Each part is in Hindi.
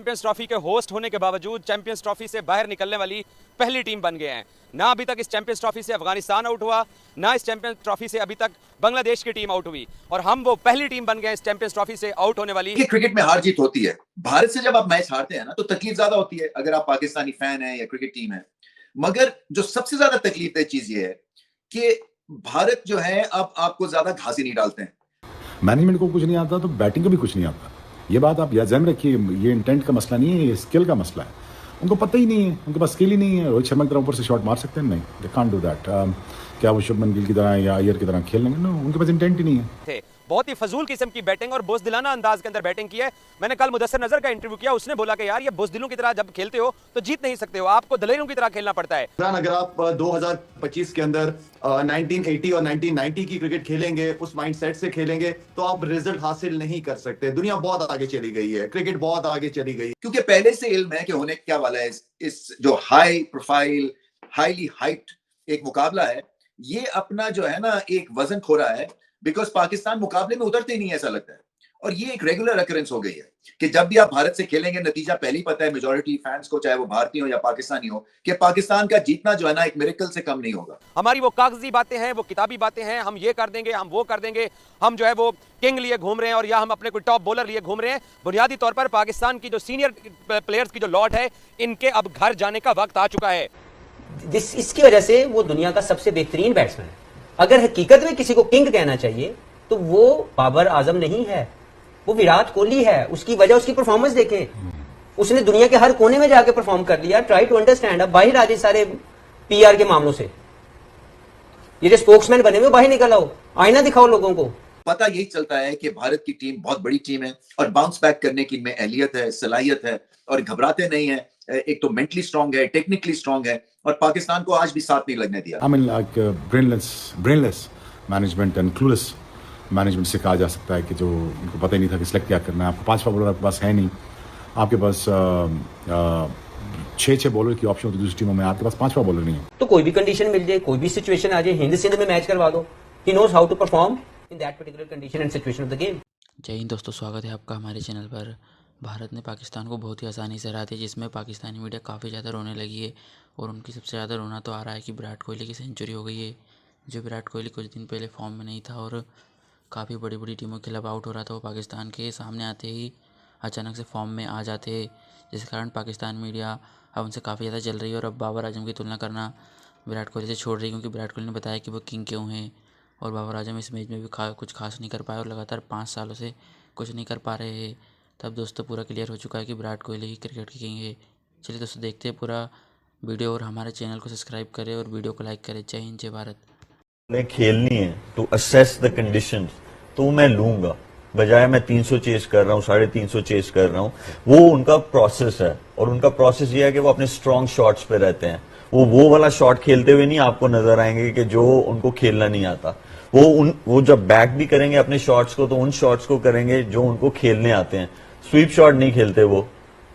चैंपियंस ट्रॉफी के होस्ट होने के बावजूद चैंपियंस ट्रॉफी से बाहर निकलने वाली पहली टीम बन गए हैं। ना अभी तक इस चैंपियंस ट्रॉफी से अफगानिस्तान आउट हुआ, ना इस चैंपियंस ट्रॉफी से अभी तक बांग्लादेश की टीम आउट हुई, और हम वो पहली टीम बन गए इस चैंपियंस ट्रॉफी से आउट होने वाली। क्रिकेट में हार जीत होती है। भारत से जब आप मैच हारते हैं ना तो तकलीफ ज्यादा होती है अगर आप पाकिस्तानी फैन है या क्रिकेट टीम है। मगर जो सबसे ज्यादा तकलीफ चीज ये है कि भारत जो है अब आपको ज्यादा घास ही नहीं डालते हैं। मैनेजमेंट को कुछ नहीं आता तो बैटिंग को भी कुछ नहीं आता। ये बात आप ध्यान रखिए, ये इंटेंट का मसला नहीं है, ये स्किल का मसला है। उनको पता ही नहीं है, उनके पास स्किल ही नहीं है। रोहित शर्मा की तरह ऊपर से शॉट मार सकते हैं? नहीं, दे कांट डू दैट। क्या वो शुभमन गिल की तरह या अय्यर की तरह खेल लेंगे? नो, उनके पास इंटेंट ही नहीं है। बहुत ही फजूल किस्म की बैटिंग और बुज़दिलाना अंदाज के अंदर बैटिंग की है। मैंने कल मुदस्सिर नजर का इंटरव्यू किया, उसने बोला कि यार ये बुज़दिलों की तरह जब खेलते हो तो जीत नहीं सकते हो, आपको दलेरों की तरह खेलना पड़ता है। अगर आप 2025 के अंदर 1980 और 1990 की क्रिकेट खेलेंगे, उस माइंडसेट से खेलेंगे तो आप रिजल्ट हासिल नहीं कर सकते। दुनिया बहुत आगे चली गई है, क्रिकेट बहुत आगे चली गई, क्योंकि पहले से इल्म है कि होने क्या वाला है। इस जो हाई प्रोफाइल हाईली हाइप्ड एक मुकाबला है, ये अपना जो है ना एक वजन खो रहा है, बिकॉज पाकिस्तान मुकाबले में उतरते ही नहीं ऐसा लगता है। और ये एक रेगुलर अकरेंस हो गई है कि जब भी आप भारत से खेलेंगे, नतीजा पहले ही पता है मेजॉरिटी फैंस को, चाहे वो भारतीय हो या पाकिस्तानी हो, कि पाकिस्तान का जीतना जो है ना एक मिरेकल से कम नहीं होगा। हमारी वो कागजी बातें हैं, वो किताबी बातें हैं, हम ये कर देंगे, हम वो कर देंगे, हम जो है वो किंग लिए घूम रहे हैं और या हम अपने कोई टॉप बॉलर लिए घूम रहे हैं। बुनियादी तौर पर पाकिस्तान की जो सीनियर प्लेयर्स की जो लॉट है, इनके अब घर जाने का वक्त आ चुका है। इसकी वजह से वो दुनिया का सबसे बेहतरीन बैट्समैन है। अगर हकीकत में किसी को किंग कहना चाहिए तो वो बाबर आजम नहीं है, वो विराट कोहली है। उसकी वजह उसकी परफॉर्मेंस देखें, उसने दुनिया के हर कोने में जाके परफॉर्म कर लिया। Try to understand. अब बाहर आ जाए सारे पीआर के मामलों से, ये जो स्पोक्समैन बने हुए बाहर निकल आओ, आईना दिखाओ लोगों को। पता यही चलता है कि भारत की टीम बहुत बड़ी टीम है और बाउंस बैक करने की इनमें अहलियत है, सलाहियत है और घबराते नहीं है। एक तो मेंटली स्ट्रांग है, टेक्निकली स्ट्रांग है और पाकिस्तान को आज भी साथ नहीं लगने दिया। I mean like brainless management and clueless management से कहा जा सकता है कि जो उनको पता ही नहीं था कि सिलेक्ट क्या करना है। आपको 5 बॉलर आपके पास है नहीं, आपके पास 6 बॉलर की ऑप्शन होती है दूसरी टीमों में, आपके पास 5वां बॉलर नहीं है। तो कोई भी कंडीशन मिल जाए, कोई भी सिचुएशन आ जाए, हिंद सिंध में मैच करवा दो, he knows how to perform in that particular condition and situation of the game. जय हिंद दोस्तों, स्वागत है आपका हमारे चैनल पर। भारत ने पाकिस्तान को बहुत ही आसानी से हरा दिया, जिसमें पाकिस्तानी मीडिया काफ़ी ज़्यादा रोने लगी है। और उनकी सबसे ज़्यादा रोना तो आ रहा है कि विराट कोहली की सेंचुरी हो गई है। जो विराट कोहली कुछ दिन पहले फॉर्म में नहीं था और काफ़ी बड़ी बड़ी टीमों के खिलाफ आउट हो रहा था, वो पाकिस्तान के सामने आते ही अचानक से फॉर्म में आ जाते, जिस कारण पाकिस्तान मीडिया अब उनसे काफ़ी ज़्यादा जल रही है और अब बाबर आजम की तुलना करना विराट कोहली से छोड़ रही है, क्योंकि विराट कोहली ने बताया कि वो किंग क्यों हैं और बाबर आजम इस मैच में भी कुछ खास नहीं कर पाए और लगातार 5 सालों से कुछ नहीं कर पा रहे हैं। तब दोस्तों पूरा क्लियर हो चुका है कि विराट कोहली ही क्रिकेट की किंग है। चलिए दोस्तों देखते हैं पूरा वीडियो और हमारे चैनल को सब्सक्राइब करें और वीडियो को लाइक करें। जय हिंद, जय भारत। मैं खेलनी है टू असेस द कंडीशंस तो मैं लूंगा, बजाय मैं 300 चेस कर रहा हूँ, 350 चेस कर रहा हूँ। वो उनका प्रोसेस है और उनका प्रोसेस ये है कि वो अपने स्ट्रॉन्ग शॉट्स पे रहते हैं। वो वाला शॉट खेलते हुए नहीं आपको नजर आएंगे कि जो उनको खेलना नहीं आता। वो जब बैक भी करेंगे अपने शॉट्स को तो उन शॉट्स को करेंगे जो उनको खेलने आते हैं। स्वीप शॉट नहीं खेलते, वो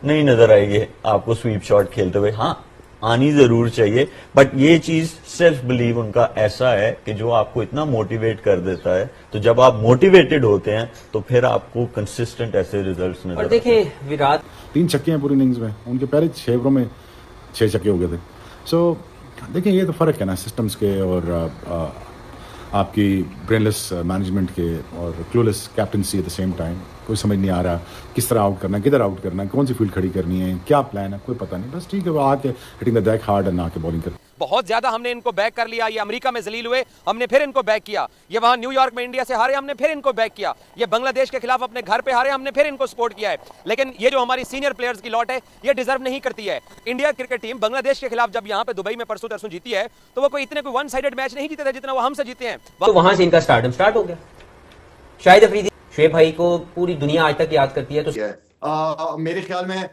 नहीं नजर आएंगे आपको स्वीप शॉट खेलते हुए। हाँ, आनी जरूर चाहिए, बट ये चीज सेल्फ बिलीव उनका ऐसा है कि जो आपको इतना मोटिवेट कर देता है। तो जब आप मोटिवेटेड होते हैं तो फिर आपको कंसिस्टेंट ऐसे रिजल्ट्स नजर और देखें विराट 3 छक्के हैं पूरी इनिंग्स में, उनके पहले 6 ओवरों में 6 छक्के हो गए थे। सो देखिए ये तो फ़र्क है ना सिस्टम्स के और आपकी ब्रेनलेस मैनेजमेंट के और clueless captaincy at the same time. कोई समझ नहीं आ रहा किस तरह आउट करना है, किधर आउट करना है, कौन सी फील्ड खड़ी करनी है, क्या प्लान है, कोई पता नहीं। बस ठीक है, वो आके hitting the deck hard and आके बॉलिंग कर। बहुत ज्यादा हमने इनको बैक कर लिया। ये अमेरिका में जलील हुए, हमने फिर इनको बैक किया। ये वहां न्यूयॉर्क में इंडिया से हारे, हमने फिर इनको बैक किया। ये बांग्लादेश के खिलाफ अपने घर पे हारे, हमने फिर इनको सपोर्ट किया है। लेकिन ये जो हमारी सीनियर प्लेयर्स की लॉट है, ये डिजर्व नहीं करती है। इंडिया क्रिकेट टीम बांग्लादेश के खिलाफ जब यहाँ पे दुबई में परसों तरसों जीती है तो वो कोई इतने कोई वन साइडेड मैच नहीं जीते थे जितना वो हमसे जीते हैं। तो वहां से इनका स्टार्टअप स्टार्ट हो गया। शाहिद अफरीदी, शुएब भाई को पूरी दुनिया आज तक याद करती है। तो मेरे ख्याल में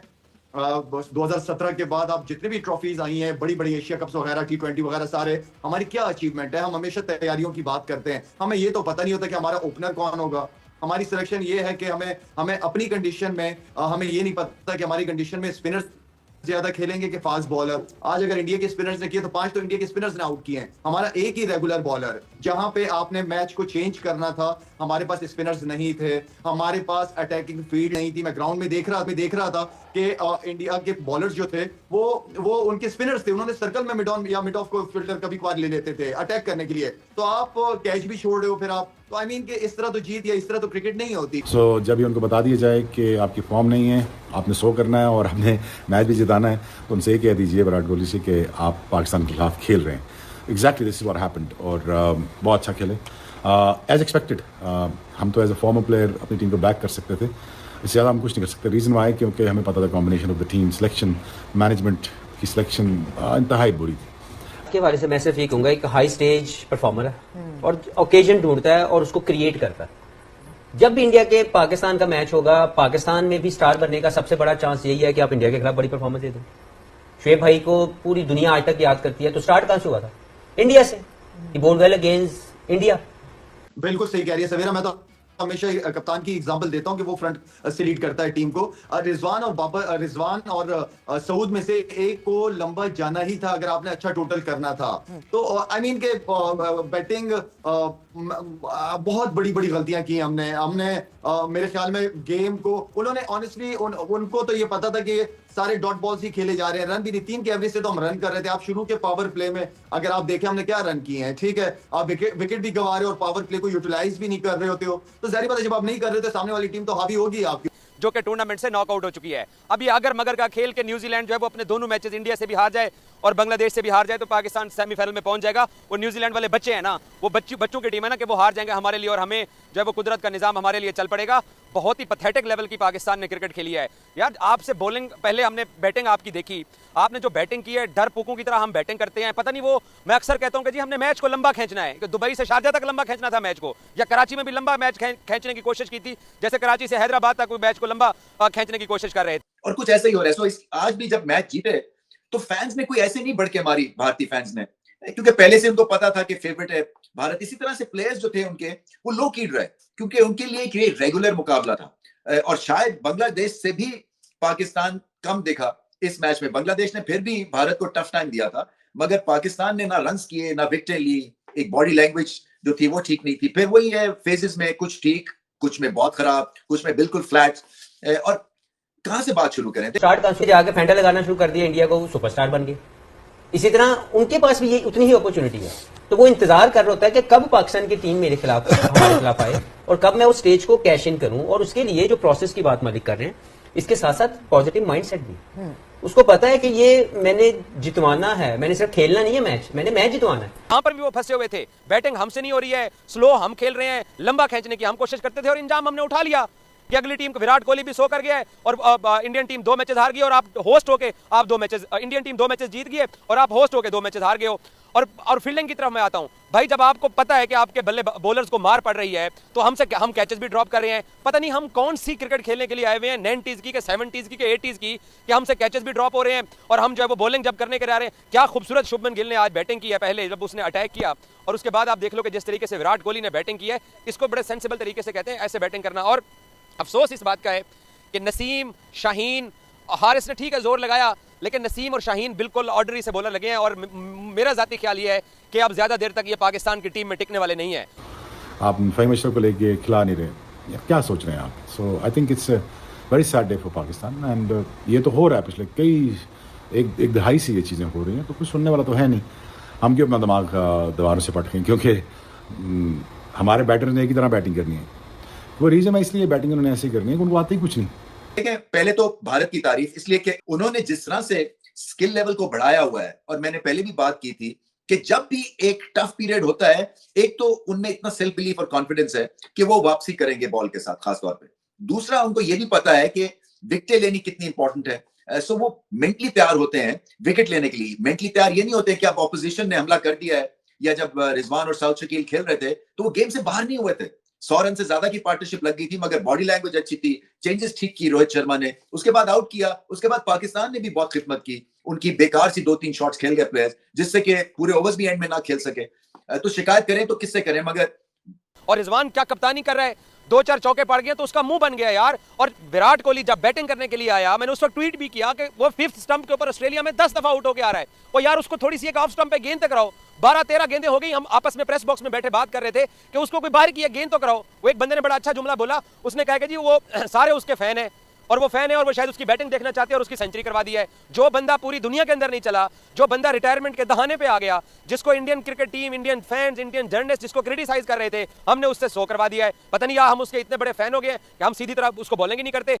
2017 के बाद आप जितने भी ट्रॉफीज आई हैं, बड़ी बड़ी एशिया कप्स वगैरह, T20 वगैरह, सारे हमारी क्या अचीवमेंट है। हम हमेशा तैयारियों की बात करते हैं, हमें ये तो पता नहीं होता कि हमारा ओपनर कौन होगा। हमारी सिलेक्शन ये है कि हमें अपनी कंडीशन में हमें ये नहीं पता कि हमारी कंडीशन में स्पिनर्स ज्यादा खेलेंगे कि फास्ट बॉलर। आज अगर इंडिया के स्पिनर्स ने किए तो 5 तो इंडिया के स्पिनर्स ने आउट किए हैं। हमारा एक ही रेगुलर बॉलर, जहां पे आपने मैच को चेंज करना था, हमारे पास स्पिनर्स नहीं थे, हमारे पास अटैकिंग फील्ड नहीं थी। मैं ग्राउंड में देख रहा था कि इंडिया के बॉलर्स जो थे वो उनके स्पिनर्स थे, उन्होंने सर्कल में मिड ऑन या मिड ऑफ को फिल्टर कभी कभार ले लेते थे अटैक करने के लिए। तो आप कैच भी छोड़ रहे हो फिर आप, तो आई मीन कि इस तरह तो जीत या इस तरह तो क्रिकेट नहीं होती। सो जब भी उनको बता दिया जाए कि आपकी फॉर्म नहीं है, आपने शो करना है और आपने मैच भी जिताना है, तो उनसे ये कह दीजिए विराट कोहली से कि आप पाकिस्तान के खिलाफ खेल रहे हैं। Exactly this is what happened. और बहुत अच्छा खेले एज एक्सपेक्टेड। हम तो एज अ फॉर्मर प्लेयर अपनी टीम को बैक कर सकते थे, इससे ज़्यादा हम कुछ नहीं कर सकते। रीज़न वाई क्योंकि हमें पता था combination of the team selection, management की सिलेक्शन इंतहाई बुरी थी। के बारे से मैं सिर्फ ये कहूंगा, एक हाई स्टेज परफॉर्मर है और ओकेजन ढूंढता है और उसको क्रिएट करता है। जब भी इंडिया के पाकिस्तान का मैच होगा, पाकिस्तान में भी स्टार बनने का सबसे बड़ा चांस यही है कि आप इंडिया के खिलाफ बड़ी परफॉर्मेंस दे दो। शुएब भाई को पूरी दुनिया आज तक याद करती है, तो स्टार्ट कहां से हुआ था? इंडिया से। ही बोल्ड वेल अगेंस्ट इंडिया। बिल्कुल सही कह रही है सवेरा। मैं तो हमेशा कप्तान की एग्जांपल देता हूं कि वो फ्रंट से लीड करता है टीम को। रिजवान और सऊद में से एक को लंबा जाना ही था अगर आपने अच्छा टोटल करना था। तो आई मीन के बैटिंग बहुत बड़ी बड़ी गलतियां की हमने मेरे ख्याल में गेम को उन्होंने ऑनेस्टली उनको तो ये पता था कि सारे डॉट बॉल्स ही खेले जा रहे हैं, रन भी नहीं। 3 के एवरेज से तो हम रन कर रहे थे। आप शुरू के पावर प्ले में अगर आप देखें हमने क्या रन किए हैं, ठीक है, आप विकेट भी गंवा रहे हो और पावर प्ले को यूटिलाइज भी नहीं कर रहे होते हो, तो जाहिर बात है जब आप नहीं कर रहे हो तो सामने वाली टीम तो हावी होगी आपकी, जो कि टूर्नामेंट से नॉकआउट हो चुकी है। अब ये अगर मगर का खेल के न्यूजीलैंड जो है वो अपने दोनों मैचेस इंडिया से भी हार जाए और बांग्लादेश से भी हार जाए तो पाकिस्तान सेमीफाइनल में पहुंच जाएगा। वो न्यूजीलैंड वाले बच्चे हैं ना, वो बच्चों की टीम है ना, कि वो हार जाएंगे हमारे लिए और हमें जो है वो कुदरत का निजाम हमारे लिए चल पड़ेगा। बहुत ही पैथेटिक लेवल की पाकिस्तान ने क्रिकेट खेली है यार। आपसे बॉलिंग, पहले हमने बैटिंग आपकी देखी, आपने जो बैटिंग की है डर पुकों की तरह हम बैटिंग करते हैं। पता नहीं वो, मैं अक्सर कहता हूं कि जी हमने मैच को लंबा खींचना है, कि दुबई से शारजा तक लंबा खींचना था मैच को, या कराची में भी लंबा मैच खींचने की कोशिश की थी, जैसे कराची से हैदराबाद तक मैच को लंबा खींचने की कोशिश कर रहे थे। और कुछ ऐसा ही हो रहा है। आज भी जब मैच जीते तो फैंस ने कोई ऐसे नहीं बढ़ के मारी, भारतीय फैंस ने, क्योंकि पहले से उनको पता था कि फेवरेट है भारत। इसी तरह से प्लेयर्स जो थे उनके, वो लो कीड रहे क्योंकि उनके लिए ये रेगुलर मुकाबला था। और शायद बांग्लादेश से भी पाकिस्तान कम देखा इस मैच में। बांग्लादेश ने फिर भी भारत को टफ टाइम दिया था, मगर पाकिस्तान ने ना रन्स किए ना विकेटें ली। एक बॉडी लैंग्वेज जो थी वो ठीक नहीं थी। फिर वही है, फेजेस में कुछ ठीक, कुछ में बहुत खराब, कुछ में बिल्कुल फ्लैट। और कहां से बात शुरू करें? स्टार्ट कहां से जाके फैंटा लगाना शुरू कर दिया, इंडिया को सुपरस्टार बन गए। इसी तरह उनके पास भी ये उतनी ही अपॉर्चुनिटी है, तो वो इंतजार कर रहा होता है कि कब पाकिस्तान की टीम मेरे खिलाफ हमारे खिलाफ आए और कब मैं उस स्टेज को कैश इन करूं। और उसके लिए जो प्रोसेस की बात मालिक कर रहे हैं, इसके साथ साथ पॉजिटिव माइंडसेट भी। उसको पता है कि ये मैंने जितवाना है, मैंने सिर्फ खेलना नहीं है मैच, मैंने मैच जितवाना है। वहां पर भी वो फंसे हुए थे, बैटिंग हमसे नहीं हो रही है, स्लो हम खेल रहे हैं, लंबा खींचने की हम कोशिश करते थे और इंजाम हमने उठा लिया कि अगली टीम को विराट कोहली भी सो कर गया है और इंडियन टीम 2 मैचेस हार गई और आप होस्ट होके आप 2 मैचेस, इंडियन टीम 2 मैचेस जीत गई है और आप होस्ट होके 2 मैचेस हार गए हो। और फील्डिंग की तरफ मैं आता हूं भाई, जब आपको पता है कि आपके बल्ले बॉलर्स को मार पड़ रही है तो हम कैचेस भी ड्रॉप कर रहे हैं। पता नहीं हम कौन सी क्रिकेट खेलने के लिए आए हुए हैं, 90s की, 70s की, 80s की, कि हमसे कैचेस भी ड्रॉप हो रहे हैं और हम जो है वो बॉलिंग जब करने के लिए आ रहे हैं। क्या खूबसूरत शुभमन गिल ने आज बैटिंग की है पहले जब उसने अटैक किया, और उसके बाद आप देख लो कि जिस तरीके से विराट कोहली ने बैटिंग की है, इसको बड़े सेंसिबल तरीके से कहते हैं ऐसे बैटिंग करना। और अफसोस इस बात का है कि नसीम, शाहीन, हारिस ने ठीक है जोर लगाया, लेकिन नसीम और शाहीन बिल्कुल ऑर्डरी से बॉलर लगे हैं और मेरा जाती ख्याल ये है कि अब ज्यादा देर तक ये पाकिस्तान की टीम में टिकने वाले नहीं है। आप फ़हीम अशरफ को लेके खिला नहीं रहे, क्या सोच रहे हैं आप? So I think it's very sad day for Pakistan. And ये तो हो रहा है पिछले एक दहाई से ये चीज़ें हो रही हैं, तो कुछ सुनने वाला तो है नहीं। हम क्यों अपना दिमाग दीवारों से पटकें, क्योंकि हमारे बैटर ने एक ही तरह बैटिंग करनी है। वो रीज़न है इसलिए बैटिंग उन्होंने ऐसे करनी है कि उनको आती ही कुछ नहीं। देखिए, पहले तो भारत की तारीफ इसलिए कि उन्होंने जिस तरह से स्किल लेवल को बढ़ाया हुआ है, और मैंने पहले भी बात की थी कि जब भी एक टफ पीरियड होता है, एक तो उनमें इतना सेल्फ बिलीफ और कॉन्फिडेंस है कि वो वापसी करेंगे बॉल के साथ खास तौर पे। दूसरा, उनको ये भी पता है कि विकेट लेनी कितनी इंपॉर्टेंट है। सो वो मेंटली तैयार होते हैं विकेट लेने के लिए। मेंटली तैयार ये नहीं होते कि अब ऑपोजिशन ने हमला कर दिया है, या जब रिजवान और साउथ शकील खेल रहे थे तो वो गेम से बाहर नहीं हुए थे। 100 रन से ज्यादा की पार्टनरशिप लग गई थी, मगर बॉडी लैंग्वेज अच्छी थी, चेंजेस ठीक की रोहित शर्मा ने, उसके बाद आउट किया। उसके बाद पाकिस्तान ने भी बहुत खिदमत की, उनकी बेकार सी 2-3 शॉट्स खेल गए प्लेयर्स, जिससे कि पूरे ओवर्स भी एंड में ना खेल सके। तो शिकायत करें तो किससे करें? मगर और रिजवान क्या कप्तानी कर रहा है, 2-4 चौके पड़ गए तो उसका मुंह बन गया यार। और विराट कोहली जब बैटिंग करने के लिए आया, मैंने उस वक्त ट्वीट भी किया कि वो 5th स्टंप के ऊपर ऑस्ट्रेलिया में 10 दफा आउट होकर आ रहा है। और यार उसको थोड़ी सी एक ऑफ स्टंप पे गेंद तक कराओ। 12-13 गेंदें हो गई। हम आपस में प्रेस बॉक्स में बैठे बात कर रहे थे कि उसको कोई बाहर की एक गेंद तो कराओ। वो एक बंदे ने बड़ा अच्छा जुमला बोला, उसने कहा कि जी वो सारे उसके फैन है और वो फैन है और वो शायद उसकी बैटिंग देखना चाहते हैं और उसकी सेंचुरी करवा दी है। जो बंदा पूरी दुनिया के अंदर नहीं चला, जो बंदा रिटायरमेंट के दहाने पे आ गया, जिसको Indian cricket team, Indian fans, Indian journalist जिसको क्रिटिसाइज कर रहे थे, हमने उससे 100 करवा दिया है। पता नहीं या हम उसके इतने बड़े फैन हो गए कि हम सीधी तरह उसको बॉलिंग ही नहीं करते।